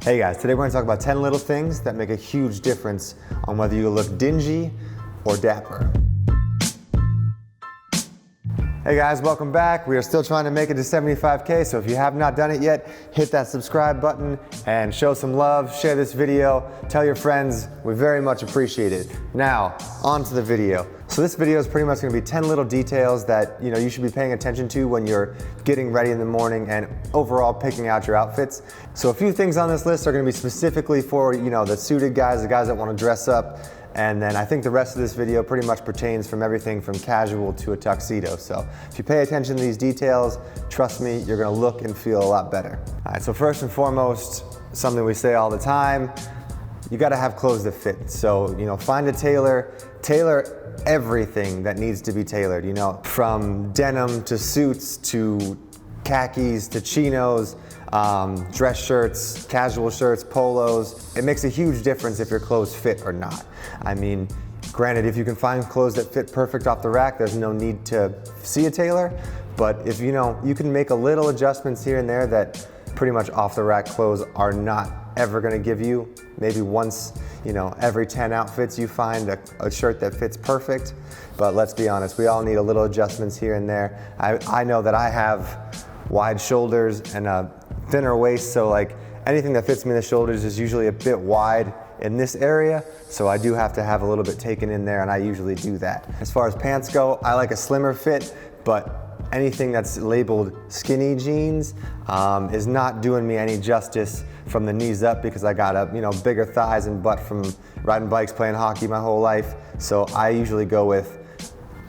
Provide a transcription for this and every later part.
Hey guys, today we're going to talk about 10 little things that make a huge difference on whether you look dingy or dapper. Hey guys, welcome back. We are still trying to make it to 75K, so if you have not done it yet, hit that subscribe button and show some love, share this video, tell your friends, we very much appreciate it. Now, on to the video. So this video is pretty much going to be 10 little details that you should be paying attention to when you're getting ready in the morning and overall picking out your outfits. So a few things on this list are going to be specifically for the suited guys, the guys that want to dress up. And then I think the rest of this video pretty much pertains from everything from casual to a tuxedo. So if you pay attention to these details, trust me, you're gonna look and feel a lot better. All right, so first and foremost, something we say all the time, you gotta have clothes that fit. So, find a tailor everything that needs to be tailored, from denim to suits to khakis to chinos, dress shirts, casual shirts, polos. It makes a huge difference if your clothes fit or not. I mean, granted, if you can find clothes that fit perfect off the rack, there's no need to see a tailor. But if you can make a little adjustments here and there that pretty much off the rack clothes are not ever gonna give you. Maybe once, every 10 outfits you find a shirt that fits perfect. But let's be honest, we all need a little adjustments here and there. I know that I have wide shoulders and a thinner waist, so anything that fits me in the shoulders is usually a bit wide in this area, so I do have to have a little bit taken in there, and I usually do that. As far as pants go, I like a slimmer fit, but anything that's labeled skinny jeans is not doing me any justice from the knees up, because I got bigger thighs and butt from riding bikes, playing hockey my whole life. So I usually go with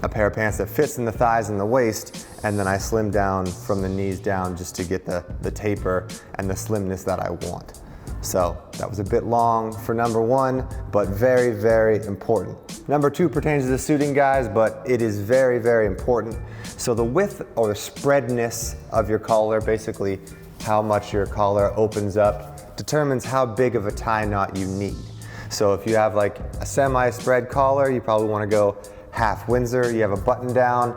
a pair of pants that fits in the thighs and the waist, and then I slim down from the knees down just to get the taper and the slimness that I want. So that was a bit long for number one, but very, very important. Number two pertains to the suiting guys, but it is very, very important. So the width or the spreadness of your collar, basically how much your collar opens up, determines how big of a tie knot you need. So if you have a semi-spread collar, you probably want to go half Windsor. You have a button down,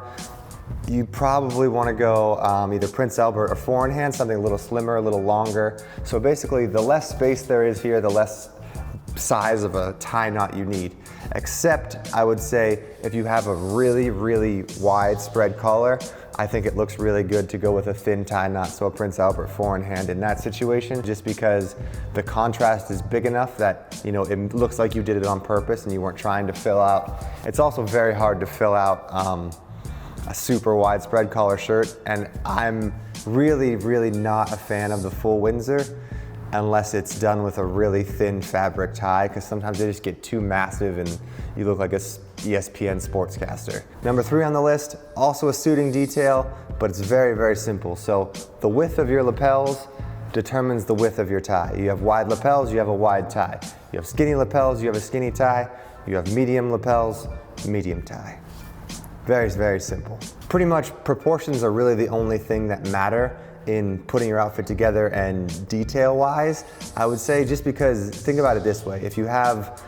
you probably want to go either Prince Albert or four in hand, something a little slimmer, a little longer. So basically, the less space there is here, the less size of a tie knot you need. Except, I would say, if you have a really, really wide spread collar, I think it looks really good to go with a thin tie knot, so a Prince Albert four in hand in that situation, just because the contrast is big enough that it looks like you did it on purpose and you weren't trying to fill out. It's also very hard to fill out a super wide spread collar shirt, and I'm really, really not a fan of the full Windsor unless it's done with a really thin fabric tie, because sometimes they just get too massive and you look like a ESPN sportscaster. Number three on the list, also a suiting detail, but it's very, very simple. So the width of your lapels determines the width of your tie. You have wide lapels, you have a wide tie. You have skinny lapels, you have a skinny tie. You have medium lapels, medium tie. Very, very simple. Pretty much proportions are really the only thing that matter in putting your outfit together, and detail-wise, I would say, just because, think about it this way, if you have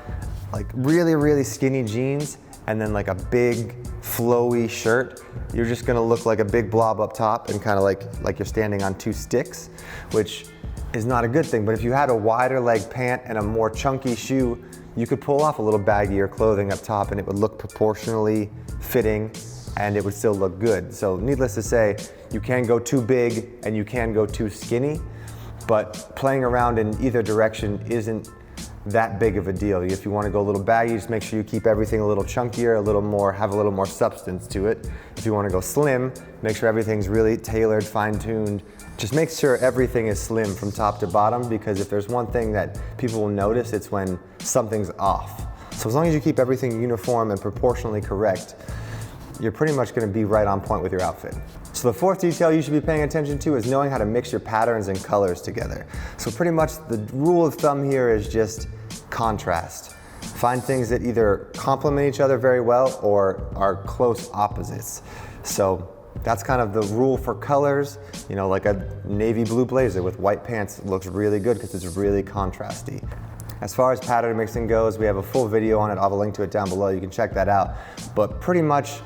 really, really skinny jeans and then a big flowy shirt, you're just gonna look like a big blob up top and kind of like you're standing on two sticks, which is not a good thing. But if you had a wider leg pant and a more chunky shoe, you could pull off a little baggier clothing up top and it would look proportionally fitting and it would still look good. So needless to say, you can go too big and you can go too skinny, but playing around in either direction isn't that big of a deal. If you want to go a little baggy, just make sure you keep everything a little chunkier, have a little more substance to it. If you want to go slim, make sure everything's really tailored, fine-tuned. Just make sure everything is slim from top to bottom, because if there's one thing that people will notice, it's when something's off. So as long as you keep everything uniform and proportionally correct, you're pretty much going to be right on point with your outfit. So the fourth detail you should be paying attention to is knowing how to mix your patterns and colors together. So pretty much the rule of thumb here is just contrast. Find things that either complement each other very well or are close opposites. So that's kind of the rule for colors. Like a navy blue blazer with white pants looks really good because it's really contrasty. As far as pattern mixing goes, we have a full video on it. I'll have a link to it down below. You can check that out. But pretty much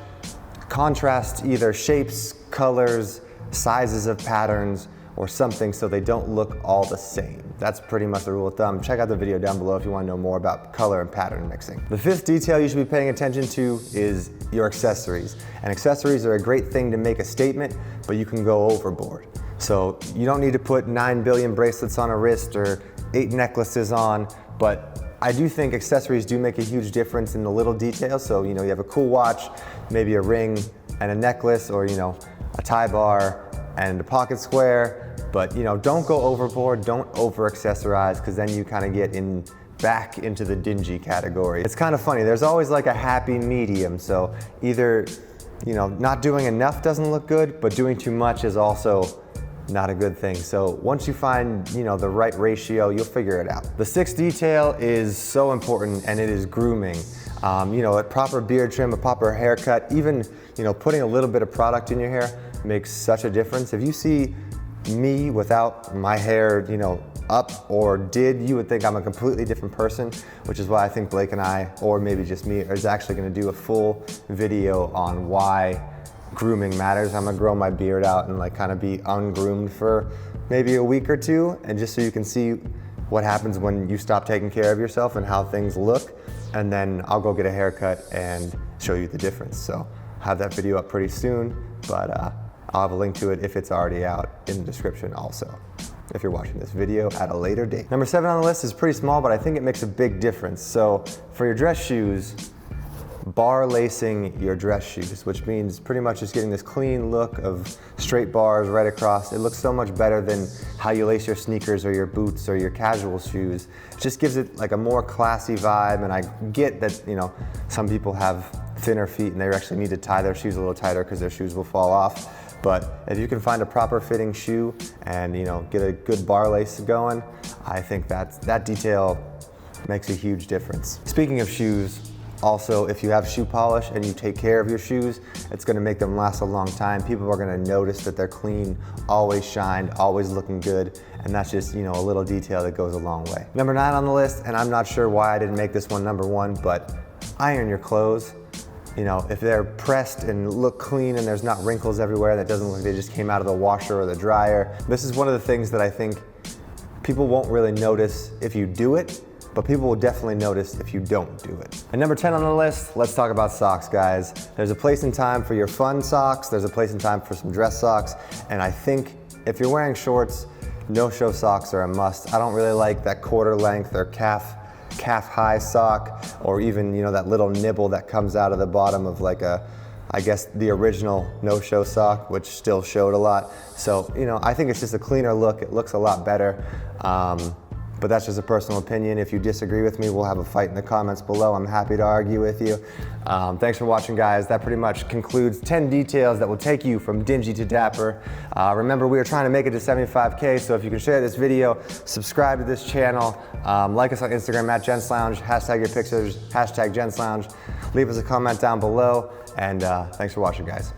contrast either shapes, colors, sizes of patterns or something so they don't look all the same. That's pretty much the rule of thumb. Check out the video down below if you want to know more about color and pattern mixing. The fifth detail you should be paying attention to is your accessories. And accessories are a great thing to make a statement, but you can go overboard. So you don't need to put 9 billion bracelets on a wrist or 8 necklaces on, but I do think accessories do make a huge difference in the little details. So, you have a cool watch, maybe a ring and a necklace, or, a tie bar and a pocket square. But don't go overboard, don't over accessorize, because then you kind of get back into the dingy category. It's kind of funny, there's always like a happy medium. So either, not doing enough doesn't look good, but doing too much is also not a good thing. So once you find, the right ratio, you'll figure it out. The sixth detail is so important, and it is grooming. A proper beard trim, a proper haircut, even, putting a little bit of product in your hair makes such a difference. If you see me without my hair, up or did, you would think I'm a completely different person, which is why I think Blake and I, or maybe just me, is actually gonna do a full video on why grooming matters. I'm gonna grow my beard out and kind of be ungroomed for maybe a week or two, and just so you can see what happens when you stop taking care of yourself and how things look. And then I'll go get a haircut and show you the difference. So I'll have that video up pretty soon, but I'll have a link to it if it's already out in the description also, if you're watching this video at a later date. Number 7 on the list is pretty small, but I think it makes a big difference. So for your dress shoes, bar lacing your dress shoes, which means pretty much just getting this clean look of straight bars right across. It looks so much better than how you lace your sneakers or your boots or your casual shoes. It just gives it like a more classy vibe, and I get that, some people have thinner feet and they actually need to tie their shoes a little tighter because their shoes will fall off. But if you can find a proper fitting shoe and get a good bar lace going, I think that detail makes a huge difference. Speaking of shoes, also, if you have shoe polish and you take care of your shoes, it's gonna make them last a long time. People are gonna notice that they're clean, always shined, always looking good, and that's just, a little detail that goes a long way. Number 9 on the list, and I'm not sure why I didn't make this one number 1, but iron your clothes. If they're pressed and look clean and there's not wrinkles everywhere, that doesn't look like they just came out of the washer or the dryer. This is one of the things that I think people won't really notice if you do it, but people will definitely notice if you don't do it. And number 10 on the list, let's talk about socks, guys. There's a place and time for your fun socks. There's a place and time for some dress socks. And I think if you're wearing shorts, no-show socks are a must. I don't really like that quarter length or calf high sock, or even, that little nibble that comes out of the bottom of I guess the original no-show sock, which still showed a lot. So, I think it's just a cleaner look. It looks a lot better. But that's just a personal opinion. If you disagree with me, we'll have a fight in the comments below. I'm happy to argue with you. Thanks for watching, guys. That pretty much concludes 10 details that will take you from dingy to dapper. Remember, we are trying to make it to 75K, so if you can share this video, subscribe to this channel, like us on Instagram at Gents Lounge, hashtag your pictures, hashtag Gents Lounge. Leave us a comment down below, and thanks for watching, guys.